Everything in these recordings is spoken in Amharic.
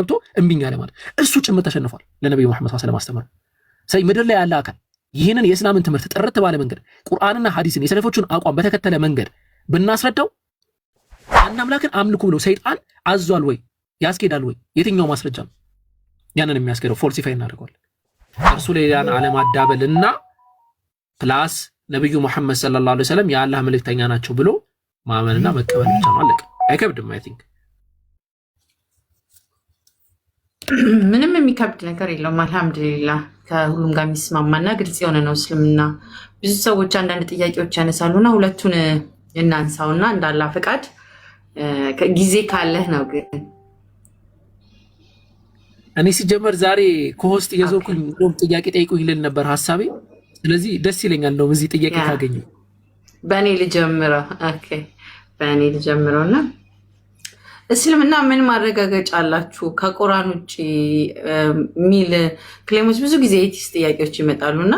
ገብቶ እምቢኝ አለ ማለት እሱ ጭምር ተሸንፏል ለነብዩ መሐመድ ሰለላሁ ዐለይሂ ወሰለም አስተምሮ ሳይ ምድር ላይ ያለ አካል ይህንን የእስላምን ትምህርት ጥርት ባለ መንገድ ቁርአንና ሐዲስን የሰለፎቹን አቋም በተከተለ መንገድ ብናስረዳው አንድ አምላክን አምልኩ ብሎ ሰይጣን አዟል ወይ ያስኬዳል ወይ የትኛው ማስረጃ ነው ያንን የሚያስኬደው ፎልሲፋይ እናደርገዋለን እርሱ ሌላን ዓለም አዳበልና ፕላስ ነብዩ መሐመድ ሰለላሁ ዐለይሂ ወሰለም የአላህ መልእክተኛ ናቸው ብሎ ማመንና መቀበል ብቻ ነው አለቀ አይከብድም አይ ቲንክ ምንም የሚከብድ ነገር የለውም አልহামዱሊላህ ከሁሉም ጋር የሚስማማና ግልጽ የሆነ ነው እስልምና ብዙ ሰዎች አንዳንድ ጥያቄዎች ያነሳሉና ሁለቱን እናንሳውና እንዳላ ፈቃድ ጊዜ ካለህ ነው ግን እኔ ሲጀመር ዛሬ ኮሆስት የዞኩኝ ጥያቄ ጠይቁኝ ይል ነበር ሐሳቤ ስለዚህ ደስ ይለኛል ነው እዚህ ጥያቄ ካገኙ በእኔ ልጀምረው ኦኬ በእኔ ልጀምረውና እስልምና ምን ማረጋገጫ አላችሁ ከቁርአን ውጪ ሚል ክሌሞች ብዙ ጊዜ ኤቲስ ጥያቄዎች ይመጣሉና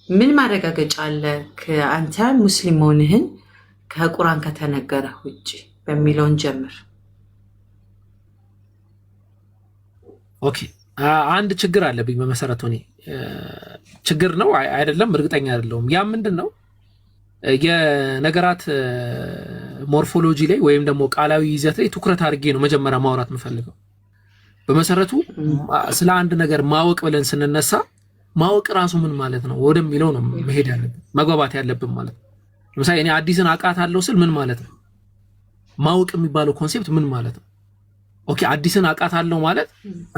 ምን ማረጋገጫ አለ ከአንተ ሙስሊም ሆነህን ከቁርአን ከተነገረ ውጪ በሚለውን ጀምር ኦኬ አንድ ችግር አለብኝ በመሰረቱ እኔ ችግር ነው አይደለም እርግጠኛ አይደለሁም ያ ምንድነው የነገራት ሞርፎሎጂ ላይ ወይም ደግሞ ቃላዊ ይዘት ላይ ትኩረት አድርጌ ነው መጀመሪያ ማውራት የምፈልገው በመሰረቱ ስለ አንድ ነገር ማወቅ ብለን ስንነሳ ማወቅ ራሱ ምን ማለት ነው ወደሚለው ነው መሄድ ያለብን መግባባት ያለብን ማለት ነው ለምሳሌ እኔ አዲስን አቃታለሁ ስል ምን ማለት ነው ማወቅ የሚባለው ኮንሴፕት ምን ማለት ነው ኦኬ አዲስን አቃታለሁ ማለት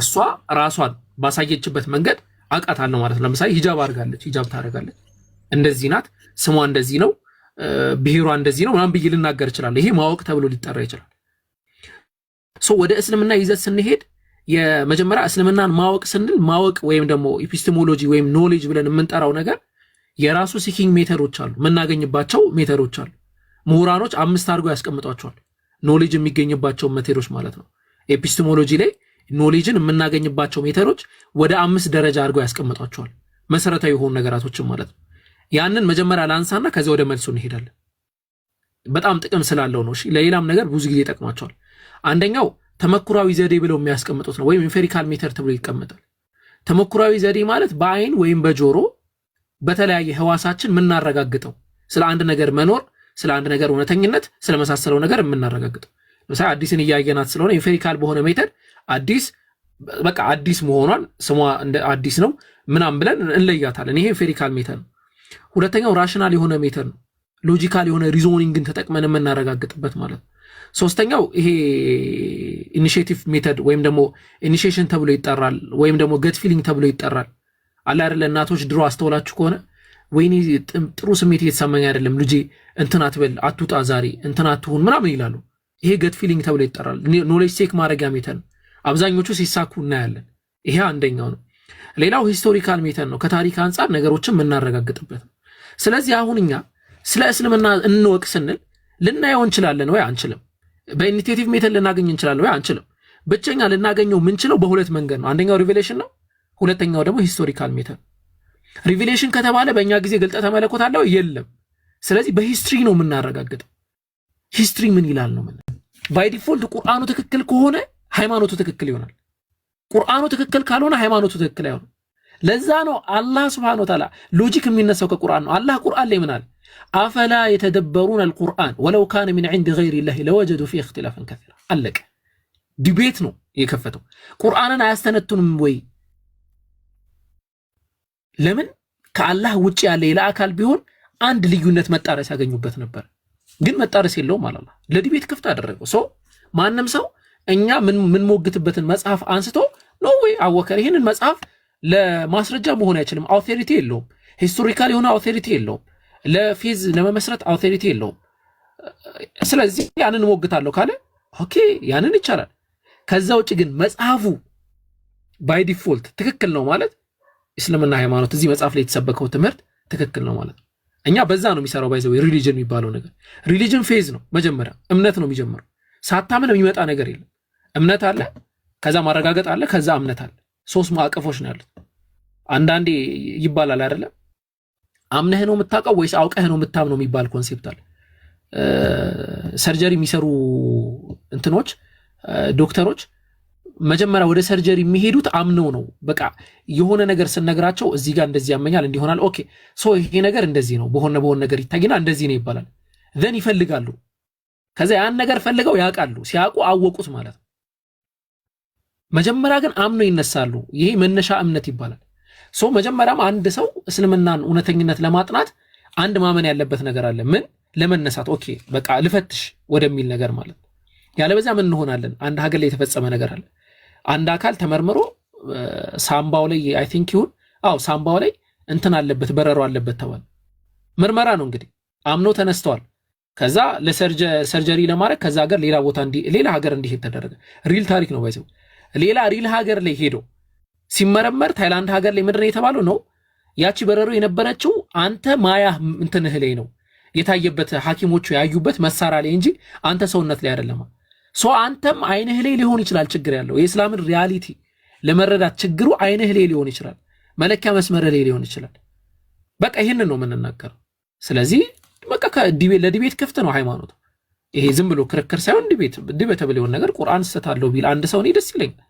እሷ ራሷን ባሳየችበት መንገድ አቃታለሁ ማለት ነው ለምሳሌ ሂጃብ አድርጋለች ሂጃብ ታደርጋለች እንደዚህ ናት ስሟ እንደዚህ ነው ብሔሯ እንደዚህ ነው ምናምን ብዬ ልናገር ይችላል ይሄ ማወቅ ተብሎ ሊጠራ ይችላል ወደ እስልምና ይዘት ስንሄድ የመጀመሪያ እስልምናን ማወቅ ስንል ማወቅ ወይም ደግሞ ኢፒስቴሞሎጂ ወይም ኖሌጅ ብለን የምንጠራው ነገር የራሱ ሲኪንግ ሜተዶች አሉ የምናገኝባቸው ሜተዶች አሉ ምሁራኖች 5 አድርገው ያስቀምጧቸዋል ኖሌጅ የሚገኝባቸው ሜተዶች ማለት ነው ኤፒስቴሞሎጂ ላይ ኖሌጅን የምናገኝባቸው ሜተዶች ወደ 5 ደረጃ አድርገው ያስቀምጧቸዋል መሰረታዊ የሆኑ ነገራቶችን ማለት ነው ያንን መጀመሪያ ላንሳና ከዛ ወደ መልሱ እንሄዳለን በጣም ጥቅም ስላለው ነው እሺ ለሌላም ነገር ብዙ ጊዜ ይጠቅማቸዋል አንደኛው ተመኩራዊ ዘዴ ብለው የሚያስቀምጡት ነው ወይም ኢምፔሪካል ሜተድ ተብሎ ይቀመጣል ተመኩራዊ ዘዴ ማለት በአይን ወይም በጆሮ በተለያየ ህዋሳችን የምናረጋግጠው ስለ አንድ ነገር መኖር ስለ አንድ ነገር እውነተኝነት ስለመሳሰለው ነገር የምናረጋግጠው ለምሳሌ አዲስን እያየናት ስለሆነ ኢምፔሪካል በሆነ ሜተድ አዲስ በቃ አዲስ መሆኗን ስሟ እንደ አዲስ ነው ምናምን ብለን እንለያታለን ይሄ ኢምፔሪካል ሜተድ ነው ሁለተኛው ራሽናል የሆነ ሜተድ ነው ሎጂካል የሆነ ሪዞኒንግን ተጠቅመን የምናረጋግጥበት ማለት ነው ሶስተኛው ይሄ ኢኒሺዬቲቭ ሜተድ ወይም ደግሞ ኢኒሺዬሽን ተብሎ ይጠራል ወይም ደግሞ ገት ፊሊንግ ተብሎ ይጠራል አለ አይደል እናቶች ድሮ አስተውላችሁ ከሆነ ወይኔ ጥሩ ስሜት እየተሰማኝ አይደለም ልጄ እንትና አትበል አትውጣ ዛሬ እንትና አትሁን ምናምን ይላሉ ይሄ ገት ፊሊንግ ተብሎ ይጠራል ኖሌጅ ቼክ ማድረጊያ ሜተድ ነው አብዛኞቹ ሲሳኩ እናያለን ይሄ አንደኛው ነው ሌላው ሂስቶሪካል ሜተድ ነው ከታሪክ አንፃር ነገሮችን የምናረጋግጥበት ነው ስለዚህ አሁንኛ ስለ እስልምና እንወቅ ስንል ልናየው እንችላለን ወይ አንችልም በኢኒቲቲቭ ሜተድ ልናገኝ እንችላለን ወይ አንችልም ብቸኛ ልናገኘው ምንችለው በሁለት መንገድ ነው አንደኛው ሪቪሌሽን ነው ሁለተኛው ደግሞ ሂስቶሪካል ሜተድ ሪቪሌሽን ከተባለ በእኛ ጊዜ ግልጠተ መለኮት አለው የለም ስለዚህ በሂስትሪ ነው የምናረጋግጠው ሂስትሪ ምን ይላል ነው ባይ ዲፎልት ቁርአኑ ትክክል ከሆነ ሃይማኖቱ ትክክል ይሆናል ቁርአኑ ትክክል ካልሆነ ሃይማኖቱ ትክክል አይሆንም ለዛ ነው አላህ Subhanahu Wa Ta'ala ሎጂክ የሚነሳው ከቁርአን ነው አላህ ቁርአን ላይ ምን አለ አፈላ يتدبرون القرآن ولو كان من عند غير الله لوجدوا فيه اختلافا كثيرا አለቀ ዲቤት ነው የከፈተው ቁርአንን አያስተነትኑም ወይ ለምን ከአላህ ውጪ ያለ ሌላ አካል ቢሆን አንድ ልዩነት መጣረስ ያገኙበት ነበር ግን መጣረስ የለውም አላህ ለዲቤት ክፍት አደረገው ማንንም ሰው እኛ ምን ሞግትበትን መጽሐፍ አንስቶ ኖ ወይ አወከር ይሄንን መጽሐፍ ለማስረጃ መሆን አይችልም አውቶሪቲ የለውም ሂስቶሪካል የሆነ አውቶሪቲ የለውም ለፌዝ ለመመስረት አውቶሪቲ የለውም ስለዚህ ያንን ሞግታለሁ ካለ ኦኬ ያንን ይቻላል ከዛ ውጪ ግን መጽሐፉ ባይ ዲፎልት ትክክል ነው ማለት እስልምና ሃይማኖት እዚህ መጽሐፍ ላይ የተሰበከው ትምህርት ትክክል ነው ማለት እኛ በዛ ነው የሚሰራው ባይዘው ሪሊጅን የሚባለው ነገር ሪሊጅን ፌዝ ነው መጀመሪያ እምነት ነው የሚጀምረው ሳታምን የሚመጣ ነገር የለም እምነት አለ ከዛ ማረጋገጥ አለ ከዛ እምነት አለ ሶስት ማዕቀፎች ነው ያሉት አንዳንዴ ይባላል አይደለ አምነህ ነው የምታውቀው ወይስ አውቀህ ነው የምታምነው የሚባል ኮንሴፕት አለ ሰርጀሪ የሚሰሩ እንትኖች ዶክተሮች መጀመሪያ ወደ ሰርጀሪ የሚሄዱት አምነው ነው። በቃ የሆነ ነገር ስነግራቸው እዚህ ጋር እንደዚህ ያመኛል እንዲሆናል ኦኬ ሶ ይሄ ነገር እንደዚህ ነው በሆነ ነገር ይታይና እንደዚህ ነው ይባላል ዘን ይፈልጋሉ ከዛ ያን ነገር ፈልገው ያውቃሉ ሲያውቁ አወቁት ማለት ነው መጀመሪያ ግን አምነው ይነሳሉ ይሄ መነሻ እምነት ይባላል ሶ መጀመሪያም አንድ ሰው እስልምናን እውነተኝነት ለማጥናት አንድ ማመን ያለበት ነገር አለ ምን ለመነሳት ኦኬ በቃ ልፈትሽ ወደሚል ነገር ማለት ያለበዛ ምን እንሆናለን አንድ ሀገር ላይ የተፈጸመ ነገር አለ አንድ አካል ተመርምሮ ሳምባው ላይ አይ ቲንክ ይሁን ሳምባው ላይ እንትን አለበት በረሮ አለበት ተባለ ምርመራ ነው እንግዲህ አምኖ ተነስተዋል ከዛ ለሰርጀሪ ለማድረግ ከዛ ሀገር ሌላ ሀገር እንዲሄድ ተደረገ ሪል ታሪክ ነው ባይዘው ሌላ ሪል ሀገር ላይ ሄዶ ሲመረመር ታይላንድ ሀገር ላይ ምንድነው የተባለው ነው ያቺ በረሮ የነበረችው አንተ ማያ እንትንህ ላይ ነው የታየበት ሐኪሞቹ ያዩበት መሳሪያ ላይ እንጂ አንተ ሰውነት ላይ አይደለም ሶ አንተም አይንህ ላይ ሊሆን ይችላል ችግር ያለው የእስላምን ሪያሊቲ ለመረዳት ችግሩ አይንህ ላይ ሊሆን ይችላል መለኪያ መስመር ላይ ሊሆን ይችላል በቃ ይሄንን ነው የምንናገረው ስለዚህ በቃ ለዲቤት ክፍት ነው ሃይማኖት ይሄ ዝም ብሎ ክርክር ሳይሆን ዲቤት ተብለው ነገር ቁርአን ስተታለው ቢል አንድ ሰው ነው ደስ ይለኛል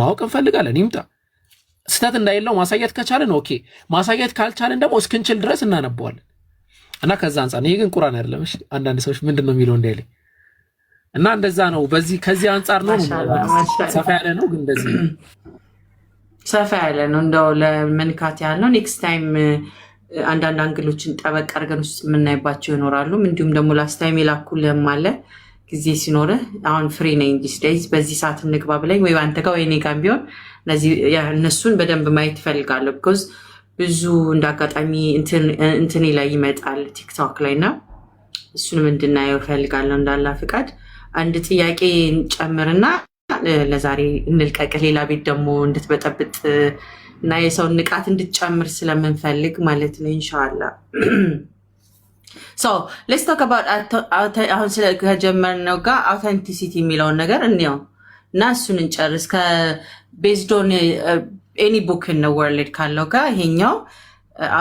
ማወቅ እንፈልጋለን ይምጣ ስተት እንዳይለው ማሳየት ከቻለን ኦኬ ማሳየት ካልቻለን ደግሞ እስክንችል ድረስ እናነበዋለን እና ከዛ አንፃር ይሄ ግን ቁርአን አይደለም እሺ አንዳንድ ሰዎች ምንድነው የሚለው እንዳይለኝ እና እንደዛ ነው ከዚህ አንፃር ነው ሰፋ ያለ ነው ግን እንደዚህ ሰፋ ያለ ነው እንደው ለመንካት ያለው ኔክስት ታይም አንዳንድ አንግሎችን ጠበቅ አድርገን ውስጥ የምናይባቸው ይኖራሉ እንዲሁም ደግሞ ላስት ታይም የላኩልህም አለ ጊዜ ሲኖር አሁን ፍሪ ነኝ ዲስ በዚህ ሰዓት እንግባ ብለኝ ወይ አንተ ጋር ወይ እኔ ጋር ቢሆን እነሱን በደንብ ማየት እፈልጋለሁ because ብዙ እንዳጋጣሚ እንትን ላይ ይመጣል ቲክቶክ ላይና እሱንም እንድናየው እፈልጋለሁ እንዳላ ፍቃድ አንድ ጥያቄ ጨምርና ለዛሬ እንልቀቅ ሌላ ቤት ደግሞ እንድትበጠብጥ እና የሰው ንቃት እንድትጨምር ስለምንፈልግ ማለት ነው ኢንሻአላህ so let's talk about አሁን ስለጀመርነው ጋር authenticity የሚለውን ነገር እንየው እና እሱን እንጨርስ based on any book in the world ካለው ጋር ይሄኛው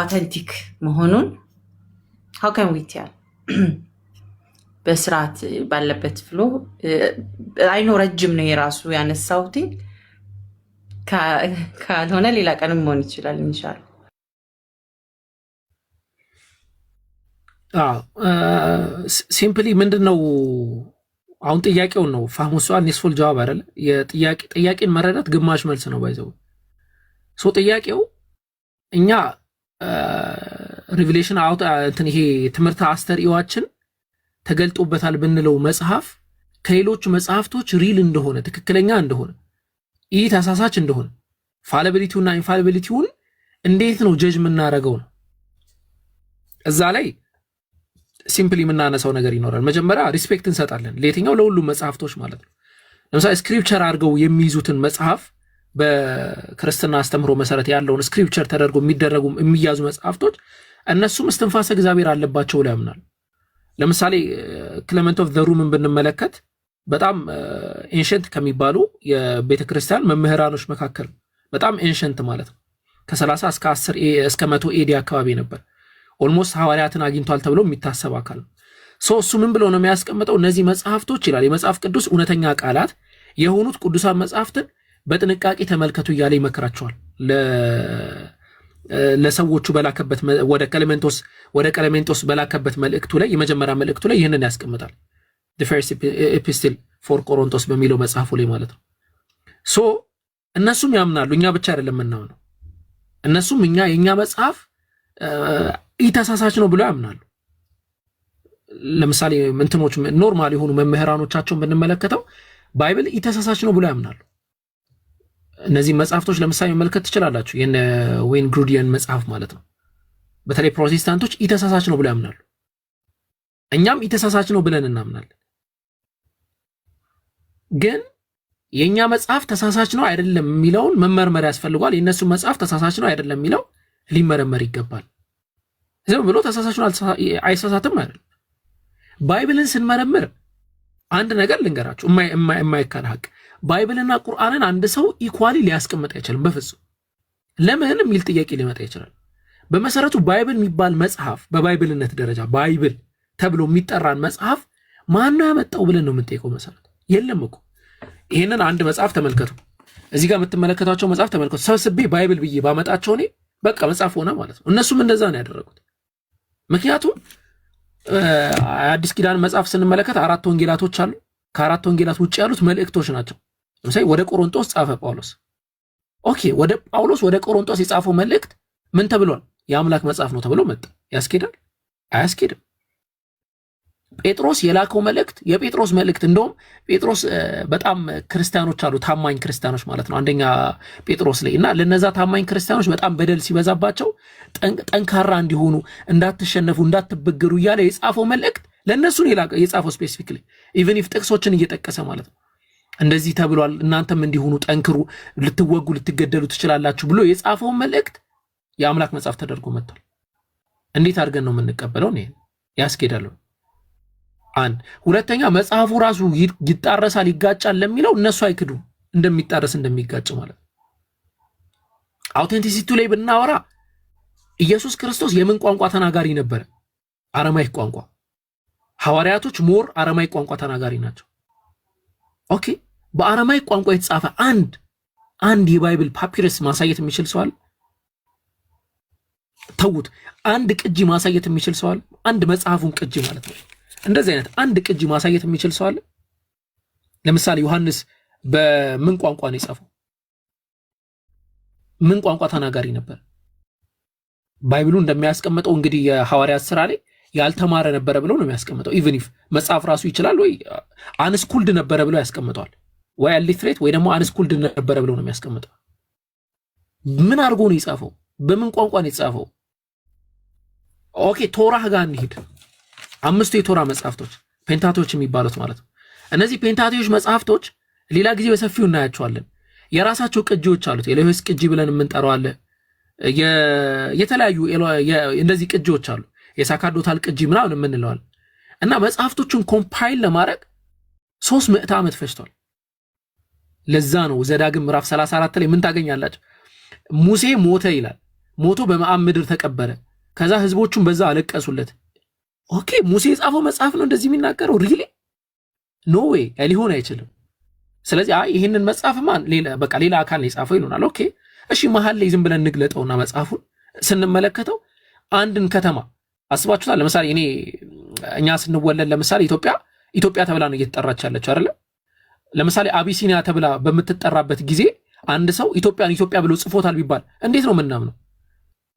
authentic መሆኑን how can we tell በስርዓት ባለበት ፍሎ አይኖ ረጅም ነው የራሱ ያነሳውት ካልሆነ ሌላ ቀንም መሆን ይችላል ኢንሻአላህ ሲምፕሊ ምንድነው አሁን ጥያቄው ነው ፋህሙ ሱአል ንስፉል ጀዋብ አይደል ጥያቄን መረዳት ግማሽ መልስ ነው ባይዘው ሶ ጥያቄው እኛ ሪቪሌሽን አውት እንትን ይሄ ትምህርት አስተርእዮአችን ተገልጦበታል ብንለው መጽሐፍ ከሌሎች መጽሐፍቶች ሪል እንደሆነ ትክክለኛ እንደሆነ ተሳሳች እንደሆነ ፋላቢሊቲውና ኢንፋሊቢሊቲውን እንዴት ነው ጀጅ የምናደርገው ነው እዛ ላይ ሲምፕሊ የምናነሳው ነገር ይኖራል መጀመሪያ ሪስፔክት እንሰጣለን ለየትኛው ለሁሉም መጽሐፍቶች ማለት ነው ለምሳሌ ስክሪፕቸር አድርገው የሚይዙትን መጽሐፍ በክርስትና አስተምሮ መሰረት ያለውን ስክሪፕቸር ተደርጎ የሚያዙ መጽሐፍቶች እነሱም እስትንፋሰ እግዚአብሔር አለባቸው ላይ ያምናል ለምሳሌ ክሌመንት ኦፍ ዘ ሩምን ብንመለከት በጣም ኤንሸንት ከሚባሉ የቤተክርስቲያን መምህራኖች መካከል በጣም ኤንሸንት ማለት ነው ከ30 እስከ 10 እስከ 100 ኤዲ አካባቢ ነበር ኦልሞስት ሐዋርያትን አግኝቷል ተብሎ የሚታሰብ አካል ሶ እሱ ምን ብሎ ነው የሚያስቀምጠው እነዚህ መጽሐፍቶች ይላል የመጽሐፍ ቅዱስ እውነተኛ ቃላት የሆኑት ቅዱሳን መጽሐፍትን በጥንቃቄ ተመልከቱ እያለ ይመክራቸዋል ለሰዎቹ በላከበት ወደ ቀለሜንጦስ በላከበት መልእክቱ ላይ የመጀመሪያ መልእክቱ ላይ ይህንን ያስቀምጣል the first epistle for Corinthos በሚለው መጽሐፉ ላይ ማለት ነው ሶ እነሱም ያምናሉ እኛ ብቻ አይደለም እናምነው እነሱም የኛ መጽሐፍ ኢተሳሳች ነው ብሎ ያምናሉ ለምሳሌ እንትኖች ኖርማል የሆኑ መምህራኖቻቸውን ብንመለከተው ባይብል ኢተሳሳች ነው ብሎ ያምናሉ እነዚህ መጽሐፍቶች ለምሳሌ መመልከት ትችላላችሁ የነ ዌይን ግሩዲያን መጽሐፍ ማለት ነው በተለይ ፕሮቴስታንቶች ኢተሳሳች ነው ብሎ ያምናሉ እኛም ኢተሳሳች ነው ብለን እናምናለን ግን የኛ መጽሐፍ ተሳሳች ነው አይደለም የሚለውን መመርመር ያስፈልጋል የነሱ መጽሐፍ ተሳሳች ነው አይደለም የሚለው ሊመረመር ይገባል ዝም ብሎ ተሳሳች ነው አይሳሳትም አይደል ባይብልን ስንመረምር አንድ ነገር ልንገራችሁ የማይካድ ሀቅ ባይብልና ቁርአንን አንድ ሰው ኢኳሊ ሊያስቀምጥ አይችልም በፍጹም ለምን የሚል ጥያቄ ሊመጣ ይችላል በመሰረቱ ባይብል የሚባል መጽሐፍ በባይብልነት ደረጃ ባይብል ተብሎ የሚጠራን መጽሐፍ ማን ነው ያመጣው ብለን ነው የምንጠይቀው መሰረት የለም እኮ ይሄንን አንድ መጽሐፍ ተመልከቱ። እዚህ ጋር የምትመለከቷቸው መጽሐፍ ተመልከቱ። ሰብስቤ ባይብል ብዬ ባመጣቸው እኔ በቃ መጽሐፍ ሆነ ማለት ነው። እነሱም እንደዛ ነው ያደረጉት። ምክንያቱም አዲስ ኪዳን መጽሐፍ ስንመለከት 4 ወንጌላቶች አሉ። ከ4 ወንጌላት ውጭ ያሉት መልእክቶች ናቸው። ለምሳሌ ወደ ቆሮንቶስ ጻፈ ጳውሎስ። ኦኬ፣ ወደ ጳውሎስ ወደ ቆሮንቶስ የጻፈው መልእክት ምን ተብሏል? የአምላክ መጽሐፍ ነው ተብሎ መጣ። ያስኬዳል? አያስኬድም። ጴጥሮስ የላከው መልእክት የጴጥሮስ መልእክት እንደውም ጴጥሮስ በጣም ክርስቲያኖች አሉ፣ ታማኝ ክርስቲያኖች ማለት ነው አንደኛ ጴጥሮስ ላይ እና ለነዛ ታማኝ ክርስቲያኖች በጣም በደል ሲበዛባቸው ጠንካራ እንዲሆኑ እንዳትሸነፉ እንዳትበገሩ እያለ የጻፈው መልእክት ለነሱ ነው የጻፈው ስፔሲፊክሊ ኢቭን ኢፍ ጥቅሶችን እየጠቀሰ ማለት ነው። እንደዚህ ተብሏል፣ እናንተም እንዲሆኑ ጠንክሩ፣ ልትወጉ ልትገደሉ ትችላላችሁ ብሎ የጻፈው መልእክት የአምላክ መጽሐፍ ተደርጎ መጥቷል። እንዴት አድርገን ነው የምንቀበለው? ነው ያስኬዳል? አንድ ሁለተኛ መጽሐፉ ራሱ ይጣረሳል ይጋጫል ለሚለው እነሱ አይክዱም እንደሚጣረስ እንደሚጋጭ ማለት ነው። አውቴንቲሲቲ ላይ ብናወራ ኢየሱስ ክርስቶስ የምን ቋንቋ ተናጋሪ ነበረ? አረማይክ ቋንቋ። ሐዋርያቶች ሞር አረማይክ ቋንቋ ተናጋሪ ናቸው። ኦኬ፣ በአረማይክ ቋንቋ የተጻፈ አንድ የባይብል ፓፒረስ ማሳየት የሚችል ሰው አለ? ተውት። አንድ ቅጂ ማሳየት የሚችል ሰው አለ? አንድ መጽሐፉን ቅጂ ማለት ነው። እንደዚህ አይነት አንድ ቅጂ ማሳየት የሚችል ሰው አለ? ለምሳሌ ዮሐንስ በምን ቋንቋ ነው የጻፈው? ምን ቋንቋ ተናጋሪ ነበር? ባይብሉ እንደሚያስቀምጠው እንግዲህ የሐዋርያት ሥራ ላይ ያልተማረ ነበረ ብለው ነው የሚያስቀምጠው። ኢቭን ኢፍ መጽሐፍ ራሱ ይችላል ወይ አንስኩልድ ነበረ ብለው ያስቀምጠዋል። ወይ አሊትሬት ወይ ደግሞ አንስኩልድ ነበረ ብለው ነው የሚያስቀምጠው። ምን አድርጎ ነው የጻፈው? በምን ቋንቋ ነው የጻፈው? ኦኬ፣ ቶራህ ጋር እንሂድ። 5 የቶራ መጽሐፍቶች ፔንታቶች የሚባሉት ማለት ነው። እነዚህ ፔንታቶች መጽሐፍቶች ሌላ ጊዜ በሰፊው እናያቸዋለን። የራሳቸው ቅጂዎች አሉት። የሌዊስ ቅጂ ብለን የምንጠራው አለ። የተለያዩ እንደዚህ ቅጂዎች አሉ። የሳካርዶታል ቅጂ ምናምን የምንለዋል እና መጽሐፍቶቹን ኮምፓይል ለማድረግ 300 ዓመት ፈጅቷል። ለዛ ነው ዘዳግም ምዕራፍ 34 ላይ ምን ታገኛላችሁ? ሙሴ ሞተ ይላል። ሞቶ በመዓብ ምድር ተቀበረ። ከዛ ህዝቦቹን በዛ አለቀሱለት። ኦኬ፣ ሙሴ የጻፈው መጽሐፍ ነው እንደዚህ የሚናገረው? ሪሊ ኖ ዌይ፣ ሊሆን አይችልም። ስለዚህ ይህንን መጽሐፍማ ሌላ አካል ነው የጻፈው ይሉናል። ኦኬ፣ እሺ፣ መሀል ላይ ዝም ብለን እንግለጠውና መጽሐፉን ስንመለከተው አንድን ከተማ አስባችሁታል? ለምሳሌ እኛ ስንወለድ ለምሳሌ ኢትዮጵያ ተብላ ነው እየተጠራች ያለችው አይደለ? ለምሳሌ አቢሲኒያ ተብላ በምትጠራበት ጊዜ አንድ ሰው ኢትዮጵያ ብሎ ጽፎታል ቢባል እንዴት ነው ምናምነው?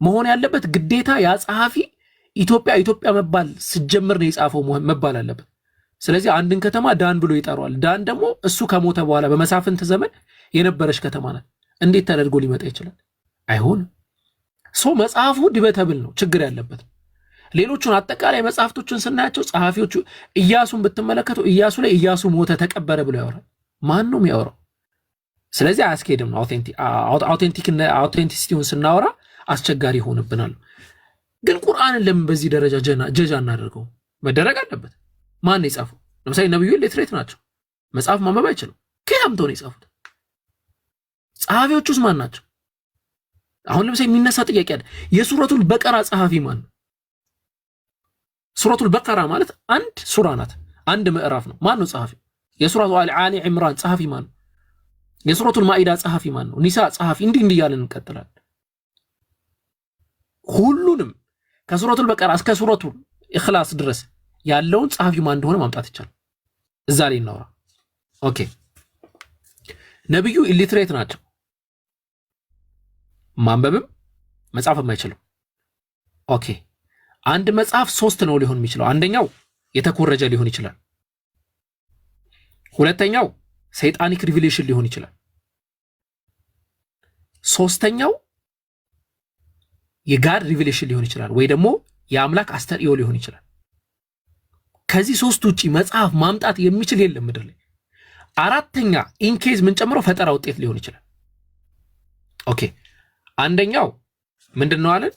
መሆን ያለበት ግዴታ ያ ጸሐፊ ኢትዮጵያ መባል ሲጀምር ነው የጻፈው መባል አለበት። ስለዚህ አንድን ከተማ ዳን ብሎ ይጠራዋል። ዳን ደግሞ እሱ ከሞተ በኋላ በመሳፍንት ዘመን የነበረች ከተማ ናት። እንዴት ተደርጎ ሊመጣ ይችላል? አይሆንም። መጽሐፉ ዲቤተብል ነው፣ ችግር ያለበት። ሌሎቹን አጠቃላይ መጽሐፍቶችን ስናያቸው ጸሐፊዎቹ ኢያሱን ብትመለከቱ ኢያሱ ላይ ኢያሱ ሞተ ተቀበረ ብሎ ያወራል። ማን ነው የሚያወራው? ስለዚህ አያስኬድም ነው። አውቴንቲሲቲውን ስናወራ አስቸጋሪ ይሆንብናል። ግን ቁርአንን ለምን በዚህ ደረጃ ጀጃ እናደርገው? መደረግ አለበት። ማን ነው የጻፈው? ለምሳሌ ነብዩ ሌትሬት ናቸው፣ መጽሐፍ ማንበብ አይችሉም። ከያምተው ነው የጻፉት። ጸሐፊዎቹስ ማን ናቸው? አሁን ለምሳሌ የሚነሳ ጥያቄ አለ። የሱረቱል በቀራ ጸሐፊ ማን ነው? ሱረቱል በቀራ ማለት አንድ ሱራ ናት፣ አንድ ምዕራፍ ነው። ማን ነው ጸሐፊው? የሱረቱ አሊ ኢምራን ጸሐፊ ማን ነው? የሱረቱል ማኢዳ ጸሐፊ ማን ነው? ኒሳ ጸሐፊ፣ እንዲህ እያለን እንቀጥላለን። ሁሉንም ከሱረቱል በቀራ እስከ ሱረቱል ኢኽላስ ድረስ ያለውን ጸሐፊ ማን እንደሆነ ማምጣት ይቻላል። እዛ ላይ እናወራ። ኦኬ፣ ነብዩ ኢሊትሬት ናቸው፣ ማንበብም መጻፍም አይችሉም። ኦኬ፣ አንድ መጽሐፍ 3 ነው ሊሆን የሚችለው። አንደኛው የተኮረጀ ሊሆን ይችላል። ሁለተኛው ሰይጣኒክ ሪቪሌሽን ሊሆን ይችላል። ሶስተኛው የጋድ ሪቪሌሽን ሊሆን ይችላል፣ ወይ ደግሞ የአምላክ አስተርእዮ ሊሆን ይችላል። ከዚህ 3 ውጪ መጽሐፍ ማምጣት የሚችል የለም ምድር ላይ። አራተኛ ኢንኬዝ ምን ጨምሮ ፈጠራ ውጤት ሊሆን ይችላል። ኦኬ፣ አንደኛው ምንድነው አለን?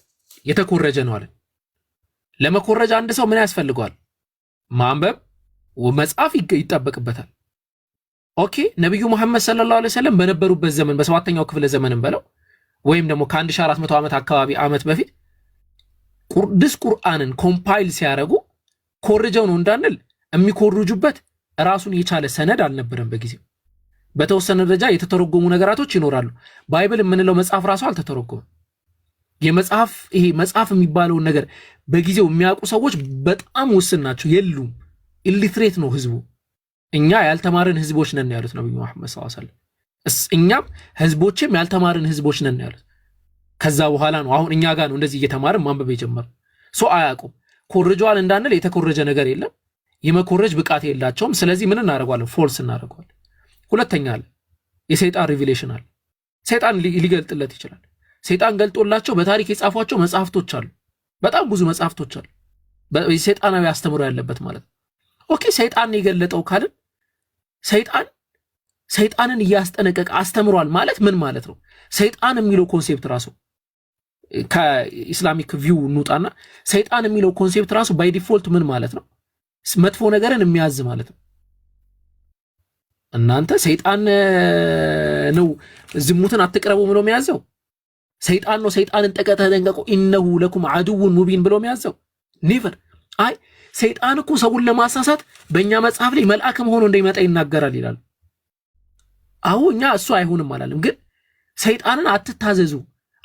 የተኮረጀ ነው አለን። ለመኮረጃ አንድ ሰው ምን ያስፈልገዋል? ማንበብ መጽሐፍ ይጠበቅበታል። ኦኬ፣ ነብዩ መሐመድ ሰለላሁ ዐለይሂ ወሰለም በነበሩበት ዘመን በ7ኛው ክፍለ ዘመንም በለው ወይም ደግሞ ከ1400 ዓመት አካባቢ ዓመት በፊት ቅዱስ ቁርአንን ኮምፓይል ሲያደርጉ ኮርጀው ነው እንዳንል የሚኮርጁበት ራሱን የቻለ ሰነድ አልነበረም በጊዜው። በተወሰነ ደረጃ የተተረጎሙ ነገራቶች ይኖራሉ። ባይብል የምንለው መጽሐፍ ራሱ አልተተረጎመም። የመጽሐፍ ይሄ መጽሐፍ የሚባለውን ነገር በጊዜው የሚያውቁ ሰዎች በጣም ውስን ናቸው፣ የሉም። ኢሊትሬት ነው ህዝቡ። እኛ ያልተማርን ህዝቦች ነን ያሉት ነብዩ መሐመድ ሰለላሁ ዐለይሂ ወሰለም። እኛም ህዝቦችም ያልተማርን ህዝቦች ነን ያሉት። ከዛ በኋላ ነው አሁን እኛ ጋር ነው እንደዚህ እየተማርን ማንበብ የጀመረው። ሰው አያውቁም። ኮርጇል እንዳንል የተኮረጀ ነገር የለም። የመኮረጅ ብቃት የላቸውም። ስለዚህ ምን እናደርጋለን? ፎልስ እናደርጋለን። ሁለተኛ አለ የሰይጣን ሪቪሌሽን አለ። ሰይጣን ሊገልጥለት ይችላል። ሰይጣን ገልጦላቸው በታሪክ የጻፏቸው መጽሐፍቶች አሉ። በጣም ብዙ መጽሐፍቶች አሉ ሰይጣናዊ አስተምሮ ያለበት ማለት ነው። ኦኬ ሰይጣን የገለጠው ካልን ሰይጣንን እያስጠነቀቀ አስተምሯል ማለት ምን ማለት ነው? ሰይጣን የሚለው ኮንሴፕት ራሱ ከኢስላሚክ ቪው እንውጣና ሰይጣን የሚለው ኮንሴፕት ራሱ ባይ ዲፎልት ምን ማለት ነው? መጥፎ ነገርን የሚያዝ ማለት ነው። እናንተ ሰይጣን ነው ዝሙትን አትቅረቡ ብሎ የሚያዘው? ሰይጣን ነው ሰይጣንን ተጠንቀቁ ኢነሁ ለኩም አዱውን ሙቢን ብሎ የሚያዘው? ኔቨር። አይ ሰይጣን እኮ ሰውን ለማሳሳት በእኛ መጽሐፍ ላይ መልአክም ሆኖ እንደሚመጣ ይናገራል ይላል። አዎ እኛ እሱ አይሆንም አላለም። ግን ሰይጣንን አትታዘዙ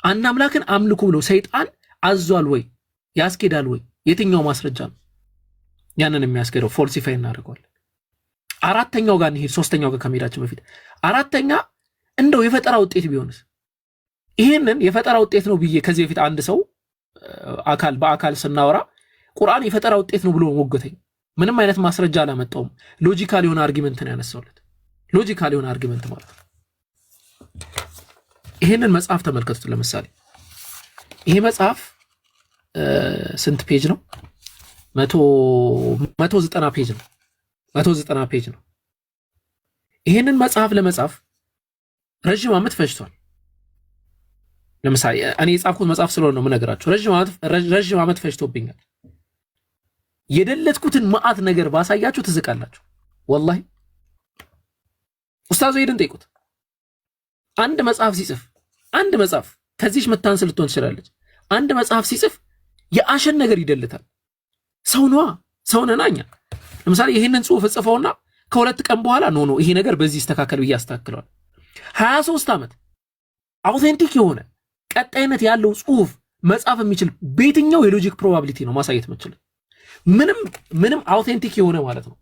አንድ አምላክን አምልኩ ብሎ ሰይጣን አዟል ወይ? ያስኬዳል ወይ? የትኛው ማስረጃ ነው ያንን የሚያስኬደው? ፎልሲፋይ እናደርገዋለን። አራተኛው ጋር እንሂድ። ሶስተኛው ጋር ከመሄዳችን በፊት አራተኛ እንደው የፈጠራ ውጤት ቢሆንስ? ይሄንን የፈጠራ ውጤት ነው ብዬ ከዚህ በፊት አንድ ሰው በአካል ስናወራ ቁርአን የፈጠራ ውጤት ነው ብሎ ሞገተኝ። ምንም አይነት ማስረጃ አላመጣውም። ሎጂካል የሆነ አርጊመንት ነው ያነሳውለት። ሎጂካል የሆነ አርጊመንት ማለት ነው። ይሄንን መጽሐፍ ተመልከቱት። ለምሳሌ ይሄ መጽሐፍ ስንት ፔጅ ነው? 190 ፔጅ ነው። 190 ፔጅ ነው። ይሄንን መጽሐፍ ለመጻፍ ረጅም ዓመት ፈጅቷል። ለምሳሌ እኔ የጻፍኩት መጽሐፍ ስለሆነ ነው የምነግራችሁ። ረጅም ዓመት ፈጅቶብኛል። የደለትኩትን መዓት ነገር ባሳያችሁ ትዝቃላችሁ። ወላሂ ኡስታዙ ሄድን ጠይቁት። አንድ መጽሐፍ ሲጽፍ አንድ መጽሐፍ ከዚህች መታንስ ልትሆን ትችላለች። አንድ መጽሐፍ ሲጽፍ የአሸን ነገር ይደልታል። ሰው ነን እኛ። ለምሳሌ ይሄንን ጽሁፍ ጽፈውና ከሁለት ቀን በኋላ ኖ ይሄ ነገር በዚህ ይስተካከል ብዬ አስተካክለዋል። 23 ዓመት አውቴንቲክ የሆነ ቀጣይነት ያለው ጽሁፍ መጻፍ የሚችል በየትኛው የሎጂክ ፕሮባቢሊቲ ነው ማሳየት የምችል? ምንም አውቴንቲክ የሆነ ማለት ነው።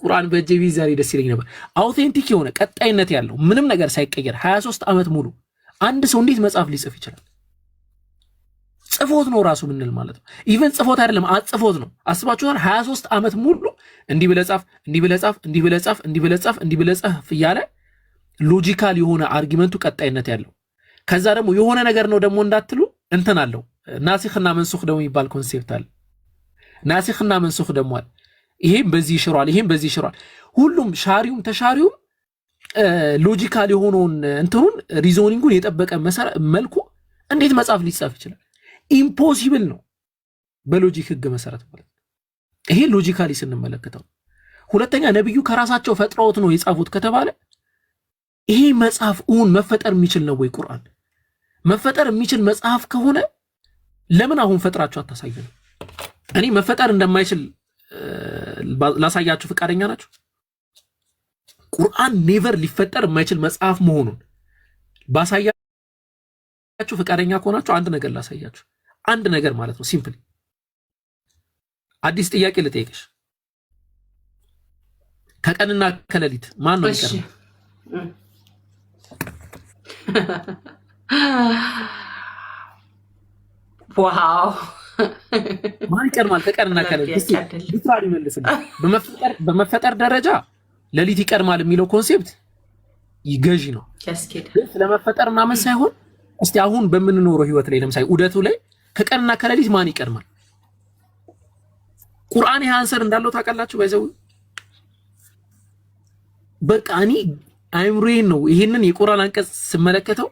ቁርአን በጄቪ ዛሬ ደስ ይለኝ ነበር። አውቴንቲክ የሆነ ቀጣይነት ያለው ምንም ነገር ሳይቀየር 23 ዓመት ሙሉ አንድ ሰው እንዴት መጽሐፍ ሊጽፍ ይችላል? ጽፎት ነው ራሱ ምንል ማለት ነው። ኢቨን ጽፎት አይደለም አጽፎት ነው። አስባችኋል? 23 ዓመት ሙሉ እንዲህ ብለህ ጻፍ፣ እንዲህ ብለህ ጻፍ፣ እንዲህ ብለህ ጻፍ፣ እንዲህ ብለህ ጻፍ፣ እንዲህ ብለህ ጻፍ እያለ ሎጂካል የሆነ አርጊመንቱ ቀጣይነት ያለው። ከዛ ደግሞ የሆነ ነገር ነው ደግሞ እንዳትሉ እንትን አለው። ናሲኽና መንሱኽ ደግሞ የሚባል ኮንሴፕት አለ። ናሲኽና መንሱኽ ደግሞ አለ። ይሄም በዚህ ይሽሯል፣ ይሄም በዚህ ይሽሯል። ሁሉም ሻሪውም ተሻሪውም ሎጂካል የሆነውን እንትኑን ሪዞኒንጉን የጠበቀ መልኩ እንዴት መጽሐፍ ሊጻፍ ይችላል? ኢምፖሲብል ነው በሎጂክ ህግ መሰረት ማለት ነው። ይሄ ሎጂካሊ ስንመለከተው። ሁለተኛ ነብዩ ከራሳቸው ፈጥረውት ነው የጻፉት ከተባለ ይሄ መጽሐፍ መፈጠር የሚችል ነው ወይ? ቁርአን መፈጠር የሚችል መጽሐፍ ከሆነ ለምን አሁን ፈጥራችሁ አታሳዩን? እኔ መፈጠር እንደማይችል ላሳያችሁ ፈቃደኛ ናችሁ? ቁርአን ኔቨር ሊፈጠር የማይችል መጽሐፍ መሆኑን ባሳያችሁ ፈቃደኛ ከሆናችሁ አንድ ነገር ላሳያችሁ። አንድ ነገር ማለት ነው። ሲምፕል አዲስ ጥያቄ ልጠይቅሽ። ከቀንና ከሌሊት ማን ነው የሚቀርበው? ዋው ማን ይቀርማል? ከቀንና ከሌሊት እስቲ ሊትራሊ መልስልኝ። በመፈጠር ደረጃ ሌሊት ይቀርማል የሚለው ኮንሴፕት ይገዢ ነው። ስለመፈጠር ምናምን ሳይሆን እስቲ አሁን በምንኖረው ህይወት ላይ ለምሳሌ ዑደቱ ላይ ከቀንና ከሌሊት ማን ይቀርማል? ቁርአን ይሄ አንሰር እንዳለው ታውቃላችሁ። ባይዘው በቃ እኔ አይምሮዬን ነው ይሄንን የቁርአን አንቀጽ ስመለከተው